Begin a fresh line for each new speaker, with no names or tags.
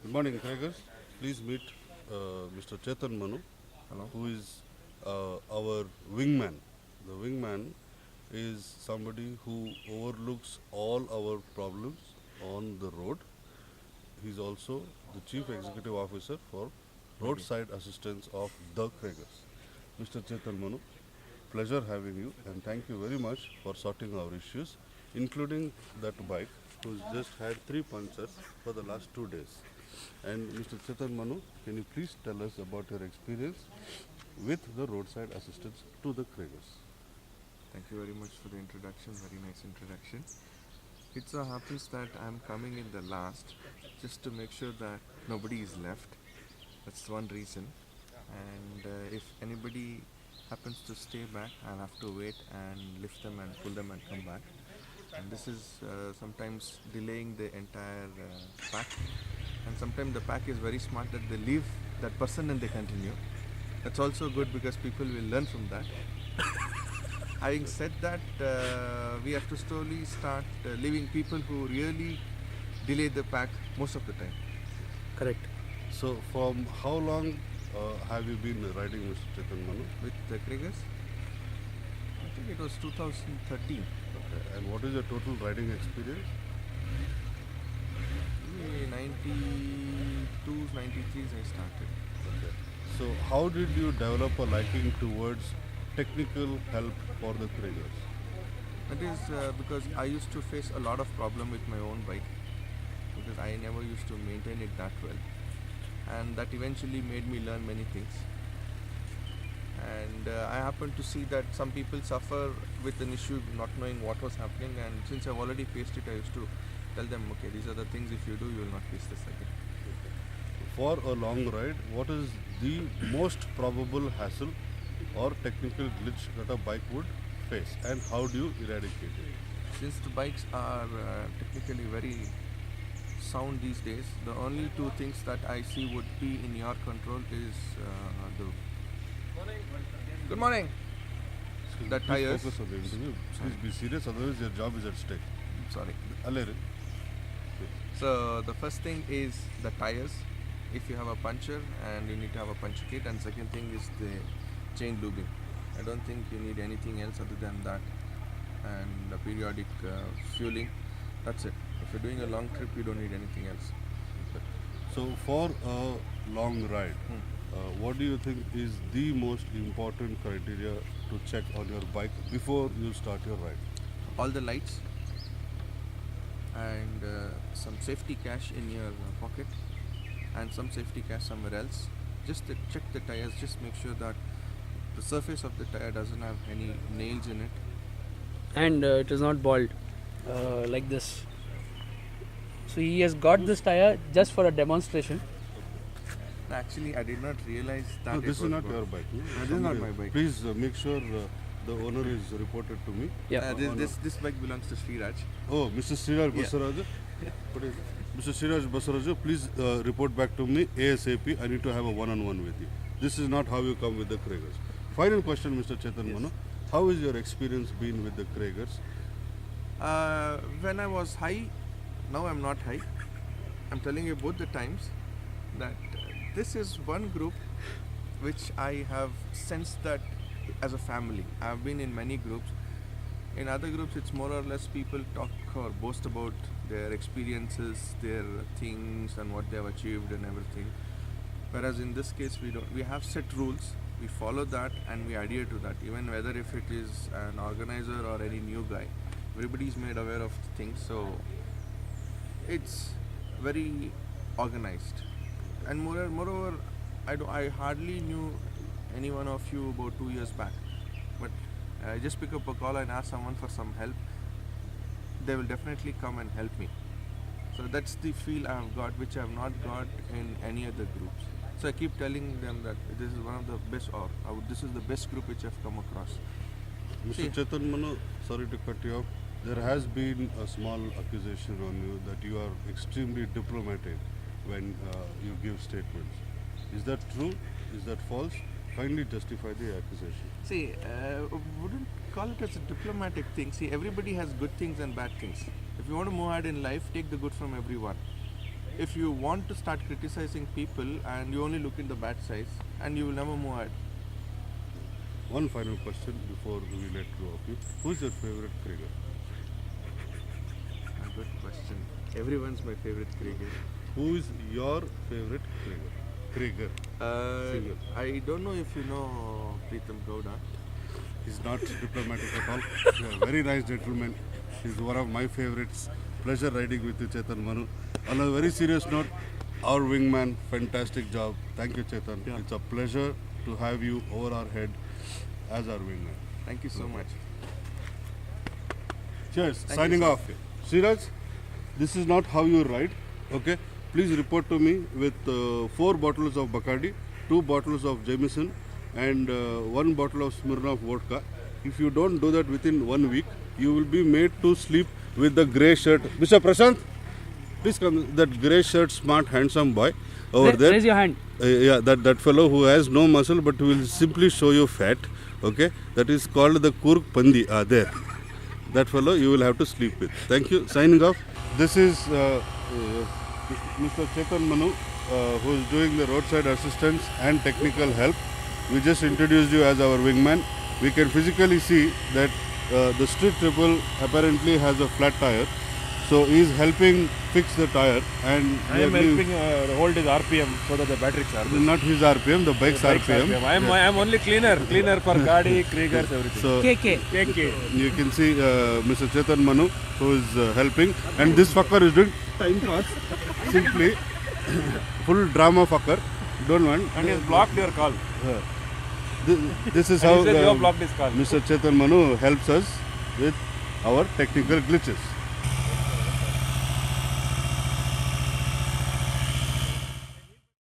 Good morning, Craigers. Please meet Mr. Chetan Manu,
Hello.
who is our wingman. The wingman is somebody who overlooks all our problems on the road. He's also the Chief Executive Officer for Roadside Assistance of the Craigers. Mr. Chetan Manu, pleasure having you and thank you very much for sorting our issues, including that bike who's just had 3 punctures for the last 2 days. And Mr. Chetan Manu, can you please tell us about your experience with the roadside assistance to the Craigers?
Thank you very much for the introduction. Very nice introduction. It so happens that I'm coming in the last just to make sure that nobody is left. That's one reason. And if anybody happens to stay back, I'll have to wait and lift them and pull them and come back. And this is sometimes delaying the entire pack. And sometimes the pack is very smart that they leave that person and they continue. That's also good because people will learn from that. Having said that, we have to slowly start leaving people who really delay the pack most of the time.
Correct.
So, from how long have you been riding, Mr. Chetan Manu?
With the Kriegers, I think it was 2013.
Okay. And what is your total riding experience?
92s, 93s I started.
Okay. So, how did you develop a liking towards technical help for the Craigers?
That is because I used to face a lot of problem with my own bike because I never used to maintain it that well, and that eventually made me learn many things. And I happened to see that some people suffer with an issue not knowing what was happening, and since I've already faced it, I used to tell them, okay, these are the things, if you do, you will not face this again.
For a long ride, what is the most probable hassle or technical glitch that a bike would face, and how do you eradicate it?
Since the bikes are technically very sound these days, the only two things that I see would be in your control is the good morning.
Excuse
The
me, please
tires.
focus on the interview. Please be serious, otherwise your job is at stake.
Sorry.
Alere.
So the first thing is the tires. If you have a puncture and you need to have a puncture kit, and second thing is the chain lubing. I don't think you need anything else other than that, and the periodic fueling. That's it. If you're doing a long trip, you don't need anything else.
So, for a long ride, what do you think is the most important criteria to check on your bike before you start your ride?
All the lights and some safety cash in your pocket and some safety cash somewhere else. Just to check the tires. Just make sure that the surface of the tire doesn't have any nails in it.
And it is not bald like this. So he has got this tire just for a demonstration.
Actually, I did not realize that.
No,
it
this is
was
not
gold.
your bike. No?
This is not my bike.
Please make sure the owner is reported to me.
Yeah.
This bike belongs to Sriraj.
Oh, Mr. Sriraj
Yeah.
Basaraju. What is it? Mr. Sriraj Basaraju, please report back to me ASAP. I need to have a one-on-one with you. This is not how you come with the Craigers. Final question, Mr. Chetan Manu. How is your experience been with the Craigers?
When I was high, now I'm not high. I'm telling you both the times that this is one group which I have sensed that as a family. I've been in many groups. In other groups, it's more or less people talk or boast about their experiences, their things, and what they have achieved and everything. Whereas in this case, we don't. We have set rules. We follow that and we adhere to that. Even whether if it is an organizer or any new guy, everybody is made aware of things. So it's very organized. And moreover, I hardly knew any one of you about 2 years back. But I just pick up a call and ask someone for some help. They will definitely come and help me. So that's the feel I have got, which I have not got in any other groups. So I keep telling them that this is one of the best, or this is the best group which I've come across.
Mr.
See.
Chetan Manu, sorry to cut you off. There has been a small accusation on you that you are extremely diplomatic when you give statements. Is that true? Is that false? Kindly justify the accusation.
See, wouldn't call it as a diplomatic thing. See, everybody has good things and bad things. If you want to move ahead in life, take the good from everyone. if you want to start criticizing people and you only look in the bad sides, and you will never move ahead.
One final question before we let go of you. Who's your favorite Krieger?
A good question. Everyone's my favorite Krieger.
Who is your favorite Krieger? Krieger. Single.
I don't know if you know Preetham Gowda.
He's not diplomatic at all. He's a very nice gentleman. He's one of my favorites. Pleasure riding with you, Chetan Manu. On a very serious note, our wingman, fantastic job. Thank you, Chetan.
Yeah.
It's a pleasure to have you over our head as our wingman.
Thank you so much.
Cheers.
Thank
Signing
you, sir.
off. Siraj, this is not how you ride. Okay. Please report to me with 4 bottles of Bacardi, 2 bottles of Jameson, and 1 bottle of Smirnoff vodka. If you don't do that within 1 week, you will be made to sleep with the grey shirt. Mr. Prashant, please come. That grey shirt, smart, handsome boy over there.
Raise your hand.
Yeah, that fellow who has no muscle but will simply show you fat. Okay, that is called the Kurk Pandi. There. That fellow you will have to sleep with. Thank you. Signing off. This is Mr. Chetan Manu, who is doing the roadside assistance and technical help. We just introduced you as our wingman. We can physically see that the street triple apparently has a flat tire. So he is helping fix the tire, and
I am helping hold his RPM so that the battery charges.
not his RPM, the bike's RPM.
I am only cleaner for Gaadi, Kriegers, everything.
So
KK.
KK.
you can see Mr. Chetan Manu, who is helping, and this fucker is doing time pass. Simply full drama fucker. Don't want.
And he has blocked your call.
This is
And
how
he said you have blocked his call.
Mr. Chetan Manu helps us with our technical glitches.